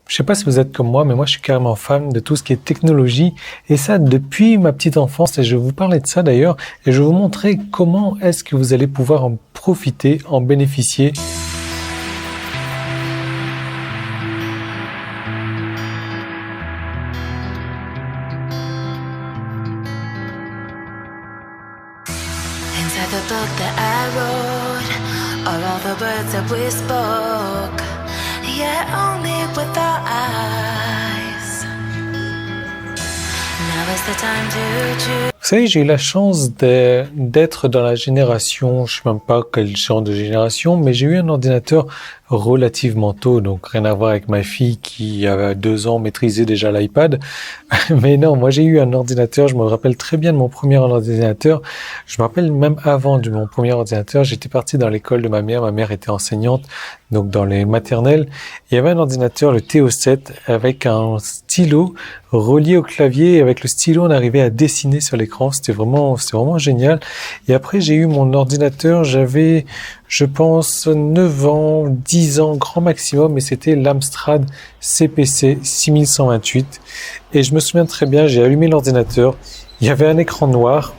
Je sais pas si vous êtes comme moi, mais moi je suis carrément fan de tout ce qui est technologie, et ça depuis ma petite enfance, et je vais vous parler de ça d'ailleurs, et je vais vous montrer comment est-ce que vous allez pouvoir en profiter, en bénéficier. Inside the book that I wrote, all of the words that we spoke, yet only with our eyes. Now is the time to choose. Vous savez, j'ai eu la chance d'être dans la génération, je sais même pas quel genre de génération, mais j'ai eu un ordinateur relativement tôt, donc rien à voir avec ma fille qui, à 2 ans, maîtrisait déjà l'iPad. Mais non, moi j'ai eu un ordinateur, je me rappelle très bien de mon premier ordinateur. Je me rappelle même avant de mon premier ordinateur, j'étais parti dans l'école de ma mère était enseignante, donc dans les maternelles. Il y avait un ordinateur, le TO7, avec un stylo relié au clavier, et avec le stylo on arrivait à dessiner sur l'écran, c'était vraiment génial. Et après j'ai eu mon ordinateur, j'avais, je pense, 9 ans, 10 ans, grand maximum, et c'était l'Amstrad CPC 6128. Et je me souviens très bien, j'ai allumé l'ordinateur, il y avait un écran noir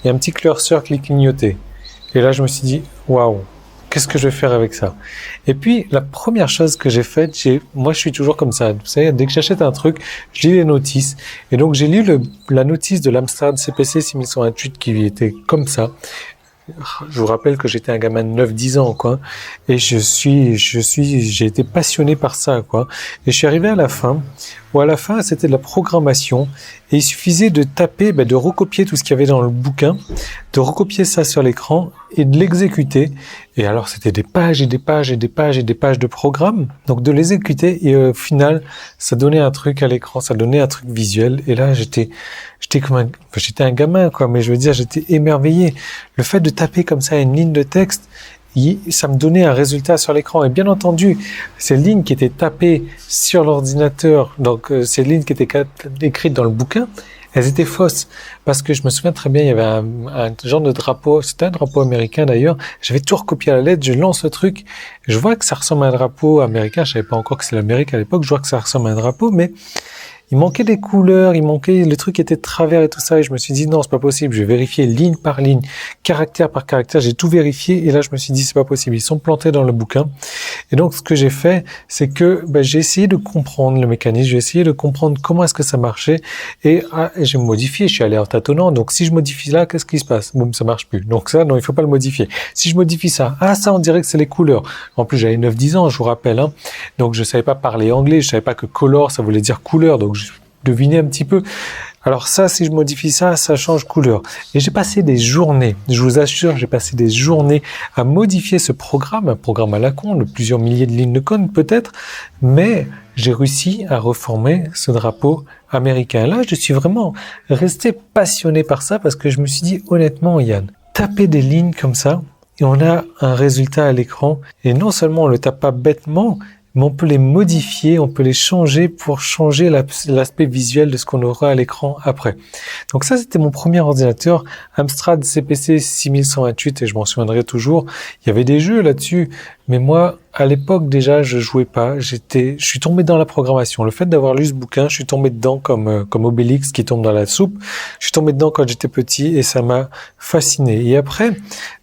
et un petit curseur qui clignotait. Et là, je me suis dit, waouh, qu'est-ce que je vais faire avec ça? Et puis, la première chose que j'ai faite, moi je suis toujours comme ça, vous savez, dès que j'achète un truc, je lis les notices. Et donc, j'ai lu la notice de l'Amstrad CPC 6128 qui était comme ça. Je vous rappelle que j'étais un gamin de 9-10 ans, quoi. Et j'ai été passionné par ça, quoi. Et je suis arrivé à la fin, où à la fin, c'était de la programmation. Et il suffisait de taper, de recopier tout ce qu'il y avait dans le bouquin, de recopier ça sur l'écran et de l'exécuter. Et alors, c'était des pages et des pages et des pages et des pages de programme. Donc, de l'exécuter. Et au final, ça donnait un truc à l'écran, ça donnait un truc visuel. Et là, j'étais un gamin, quoi. Mais je veux dire, j'étais émerveillé. Le fait de taper comme ça une ligne de texte, ça me donnait un résultat sur l'écran. Et bien entendu, ces lignes qui étaient tapées sur l'ordinateur, donc ces lignes qui étaient écrites dans le bouquin, elles étaient fausses. Parce que je me souviens très bien, il y avait un genre de drapeau, c'était un drapeau américain d'ailleurs, j'avais tout recopié à la lettre, je lance le truc, je vois que ça ressemble à un drapeau américain, je savais pas encore que c'est l'Amérique à l'époque, je vois que ça ressemble à un drapeau, mais il manquait des couleurs, le truc était de travers et tout ça, et je me suis dit non, c'est pas possible, je vais vérifier ligne par ligne, caractère par caractère, j'ai tout vérifié, et là je me suis dit c'est pas possible, ils sont plantés dans le bouquin. Et donc ce que j'ai fait, c'est que j'ai essayé de comprendre le mécanisme, j'ai essayé de comprendre comment est-ce que ça marchait, et j'ai modifié, je suis allé en tâtonnant, donc si je modifie là, qu'est-ce qui se passe? Boum, ça marche plus. Donc ça, non, il faut pas le modifier. Si je modifie ça, ça on dirait que c'est les couleurs. En plus j'avais 9-10 ans, je vous rappelle, hein. Donc je savais pas parler anglais, je savais pas que color ça voulait dire couleur, donc je devinais un petit peu. Alors ça, si je modifie ça, ça change couleur. Et j'ai passé des journées, je vous assure, j'ai passé des journées à modifier ce programme, un programme à la con, de plusieurs milliers de lignes de code peut-être, mais j'ai réussi à reformer ce drapeau américain. Là, je suis vraiment resté passionné par ça parce que je me suis dit, honnêtement, Yann, taper des lignes comme ça, et on a un résultat à l'écran, et non seulement on le tape pas bêtement, mais on peut les modifier, on peut les changer pour changer l'aspect visuel de ce qu'on aura à l'écran après. Donc ça, c'était mon premier ordinateur, Amstrad CPC 6128, et je m'en souviendrai toujours. Il y avait des jeux là-dessus, mais moi, à l'époque déjà, je jouais pas. Je suis tombé dans la programmation. Le fait d'avoir lu ce bouquin, je suis tombé dedans comme Obélix qui tombe dans la soupe. Je suis tombé dedans quand j'étais petit et ça m'a fasciné. Et après,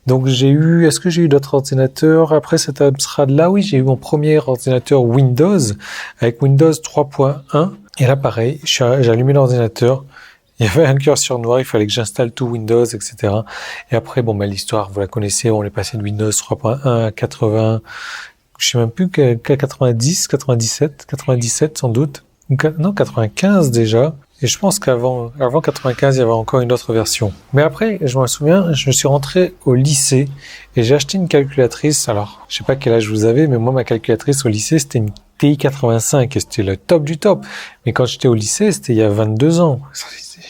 donc est-ce que j'ai eu d'autres ordinateurs? Après cet Amstrad-là, oui, j'ai eu mon premier ordinateur Windows avec Windows 3.1. Et là, pareil, j'ai allumé l'ordinateur. Il y avait un curseur noir, il fallait que j'installe tout Windows, etc. Et après, l'histoire, vous la connaissez, on est passé de Windows 3.1 à 80, je sais même plus qu'à 90, 97 sans doute. Non, 95 déjà. Et je pense qu'avant 95, il y avait encore une autre version. Mais après, je me souviens, je suis rentré au lycée et j'ai acheté une calculatrice. Alors, je sais pas quel âge vous avez, mais moi, ma calculatrice au lycée, c'était une TI 85 et c'était le top du top. Mais quand j'étais au lycée, c'était il y a 22 ans.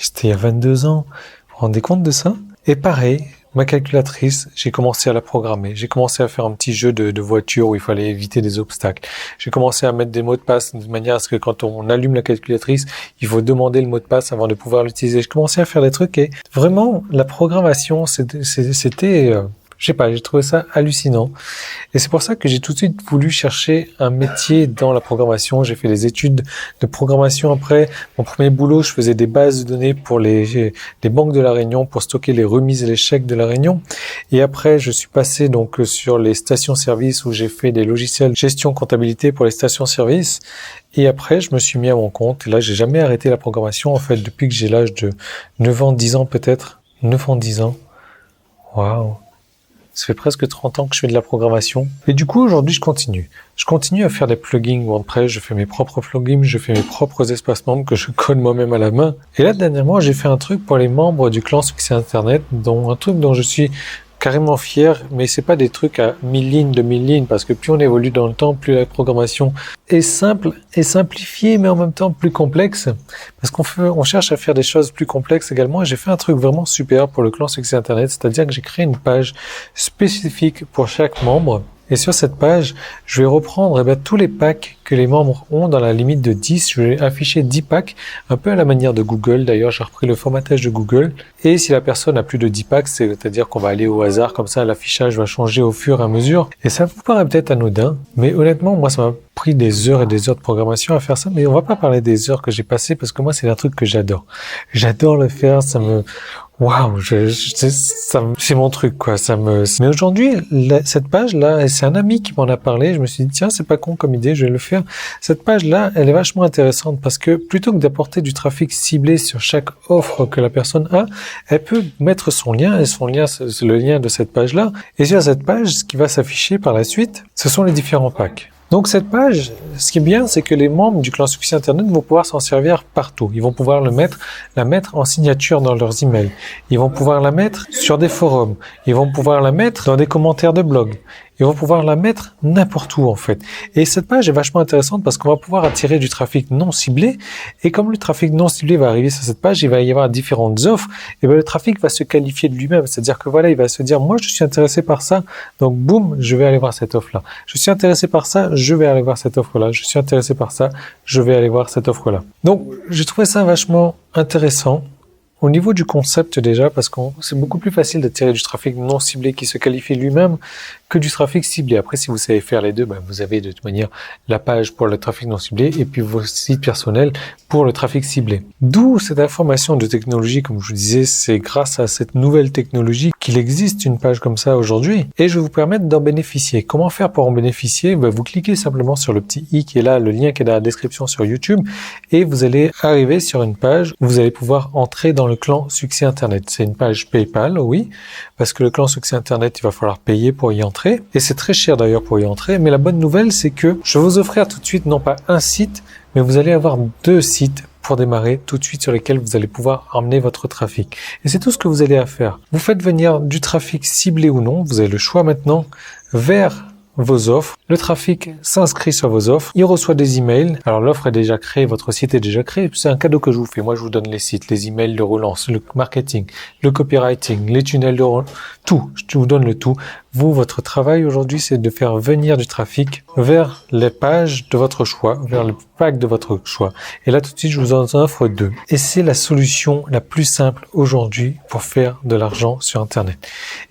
C'était il y a 22 ans. Vous vous rendez compte de ça? Et pareil, ma calculatrice, j'ai commencé à la programmer. J'ai commencé à faire un petit jeu de voiture où il fallait éviter des obstacles. J'ai commencé à mettre des mots de passe de manière à ce que quand on allume la calculatrice, il faut demander le mot de passe avant de pouvoir l'utiliser. J'ai commencé à faire des trucs et vraiment, la programmation, c'était Je sais pas, j'ai trouvé ça hallucinant. Et c'est pour ça que j'ai tout de suite voulu chercher un métier dans la programmation. J'ai fait des études de programmation après. Mon premier boulot, je faisais des bases de données pour les banques de La Réunion pour stocker les remises et les chèques de La Réunion. Et après, je suis passé donc sur les stations-service où j'ai fait des logiciels gestion comptabilité pour les stations-service. Et après, je me suis mis à mon compte. Et là, j'ai jamais arrêté la programmation, en fait, depuis que j'ai l'âge de 9 ans, 10 ans peut-être. 9 ans, 10 ans. Waouh. Ça fait presque 30 ans que je fais de la programmation. Et du coup, aujourd'hui, je continue. Je continue à faire des plugins WordPress. Je fais mes propres plugins, je fais mes propres espaces membres que je code moi-même à la main. Et là, dernièrement, j'ai fait un truc pour les membres du clan Succès Internet, un truc dont je suis carrément fier, mais c'est pas des trucs à 1000 lignes, 2000 lignes, parce que plus on évolue dans le temps, plus la programmation est simple et simplifiée, mais en même temps plus complexe, parce on cherche à faire des choses plus complexes également, et j'ai fait un truc vraiment super pour le clan Succès Internet, c'est-à-dire que j'ai créé une page spécifique pour chaque membre. Et sur cette page, je vais reprendre tous les packs que les membres ont dans la limite de 10. Je vais afficher 10 packs, un peu à la manière de Google. D'ailleurs, j'ai repris le formatage de Google. Et si la personne a plus de 10 packs, c'est-à-dire qu'on va aller au hasard, comme ça l'affichage va changer au fur et à mesure. Et ça vous paraît peut-être anodin, mais honnêtement, moi, ça m'a pris des heures et des heures de programmation à faire ça. Mais on va pas parler des heures que j'ai passées, parce que moi, c'est un truc que j'adore. J'adore le faire, waouh, c'est mon truc, quoi. Mais aujourd'hui, cette page-là, c'est un ami qui m'en a parlé. Je me suis dit, tiens, c'est pas con comme idée, je vais le faire. Cette page-là, elle est vachement intéressante parce que plutôt que d'apporter du trafic ciblé sur chaque offre que la personne a, elle peut mettre son lien, et son lien, c'est le lien de cette page-là. Et sur cette page, ce qui va s'afficher par la suite, ce sont les différents packs. Donc cette page, ce qui est bien, c'est que les membres du clan Succès Internet vont pouvoir s'en servir partout. Ils vont pouvoir la mettre en signature dans leurs emails. Ils vont pouvoir la mettre sur des forums. Ils vont pouvoir la mettre dans des commentaires de blog. Ils vont pouvoir la mettre n'importe où, en fait. Et cette page est vachement intéressante parce qu'on va pouvoir attirer du trafic non ciblé. Et comme le trafic non ciblé va arriver sur cette page, il va y avoir différentes offres. Et le trafic va se qualifier de lui-même. C'est-à-dire que voilà, il va se dire, moi, je suis intéressé par ça. Donc, boum, je vais aller voir cette offre-là. Je suis intéressé par ça, je vais aller voir cette offre-là. Je suis intéressé par ça, je vais aller voir cette offre-là. Donc, j'ai trouvé ça vachement intéressant. Au niveau du concept déjà, parce que c'est beaucoup plus facile d'attirer du trafic non ciblé qui se qualifie lui-même que du trafic ciblé. Après, si vous savez faire les deux, vous avez de toute manière la page pour le trafic non ciblé et puis vos sites personnels pour le trafic ciblé. D'où cette information de technologie, comme je vous disais, c'est grâce à cette nouvelle technologie qu'il existe une page comme ça aujourd'hui. Et je vais vous permettre d'en bénéficier. Comment faire pour en bénéficier? Vous cliquez simplement sur le petit i qui est là, le lien qui est dans la description sur YouTube, et vous allez arriver sur une page où vous allez pouvoir entrer dans le clan Succès Internet. C'est une page PayPal, oui, parce que le clan Succès Internet, il va falloir payer pour y entrer. Et c'est très cher d'ailleurs pour y entrer. Mais la bonne nouvelle, c'est que je vais vous offrir tout de suite, non pas un site, mais vous allez avoir 2 sites pour démarrer tout de suite sur lesquels vous allez pouvoir emmener votre trafic. Et c'est tout ce que vous allez à faire. Vous faites venir du trafic ciblé ou non, vous avez le choix maintenant, vers vos offres. Le trafic s'inscrit sur vos offres. Il reçoit des emails. Alors, l'offre est déjà créée, votre site est déjà créé. C'est un cadeau que je vous fais. Moi, je vous donne les sites, les emails de relance, le marketing, le copywriting, les tunnels de relance, tout. Je vous donne le tout. Vous, votre travail aujourd'hui, c'est de faire venir du trafic vers les pages de votre choix, vers le pack de votre choix. Et là, tout de suite, je vous en offre 2. Et c'est la solution la plus simple aujourd'hui pour faire de l'argent sur Internet.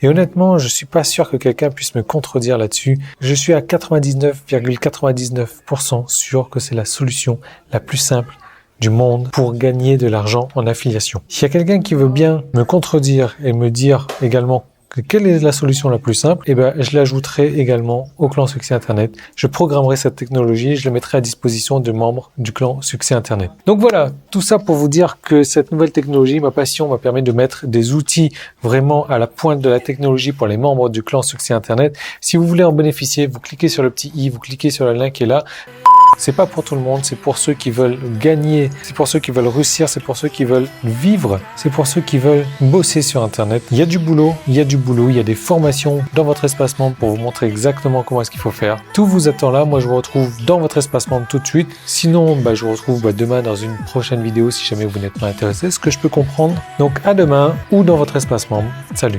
Et honnêtement, je suis pas sûr que quelqu'un puisse me contredire là-dessus. Je suis à 99,99% sûr que c'est la solution la plus simple du monde pour gagner de l'argent en affiliation. S'il y a quelqu'un qui veut bien me contredire et me dire également quelle est la solution la plus simple, je l'ajouterai également au clan Succès Internet. Je programmerai cette technologie et je la mettrai à disposition de membres du clan Succès Internet. Donc voilà, tout ça pour vous dire que cette nouvelle technologie, ma passion, m'a permis de mettre des outils vraiment à la pointe de la technologie pour les membres du clan Succès Internet. Si vous voulez en bénéficier, vous cliquez sur le petit i, vous cliquez sur le lien qui est là. C'est pas pour tout le monde, c'est pour ceux qui veulent gagner, c'est pour ceux qui veulent réussir, c'est pour ceux qui veulent vivre, c'est pour ceux qui veulent bosser sur Internet. Il y a du boulot, il y a des formations dans votre espace membre pour vous montrer exactement comment est-ce qu'il faut faire. Tout vous attend là, moi je vous retrouve dans votre espace membre tout de suite. Sinon, je vous retrouve demain dans une prochaine vidéo si jamais vous n'êtes pas intéressé, ce que je peux comprendre. Donc à demain ou dans votre espace membre. Salut!